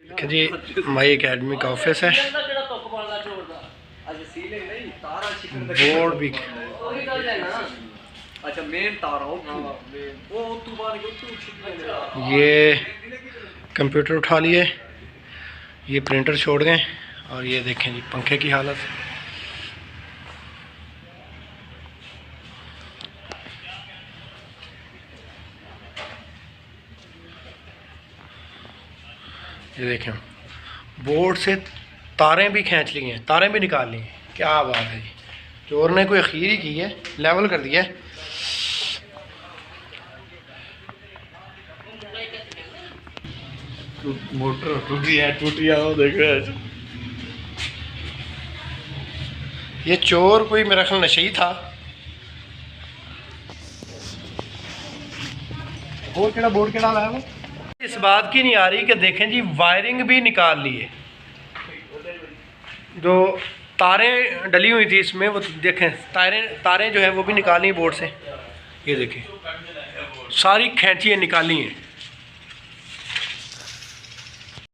जी माई academy का office है। Board भी ये कंप्यूटर उठा लिए, ये प्रिंटर छोड़ गए और ये देखें जी पंखे की हालत। ये देखें बोर्ड से तारें भी खींच ली हैं, तारें भी निकाल ली हैं। क्या बात है जी, चोर ने कोई अखीर ही की है, लेवल कर दिया है। मोटर टूटी है, देख रहे हैं। ये चोर कोई मेरा ख्याल नशे था। और केड़ा बोर्ड केड़ा लाया वो इस बात की नहीं आ रही कि देखें जी वायरिंग भी निकाल ली है, जो तारें डली हुई थी इसमें वो देखें, तारें जो है वो भी निकाली बोर्ड से। ये देखें सारी खैंची निकाली हैं।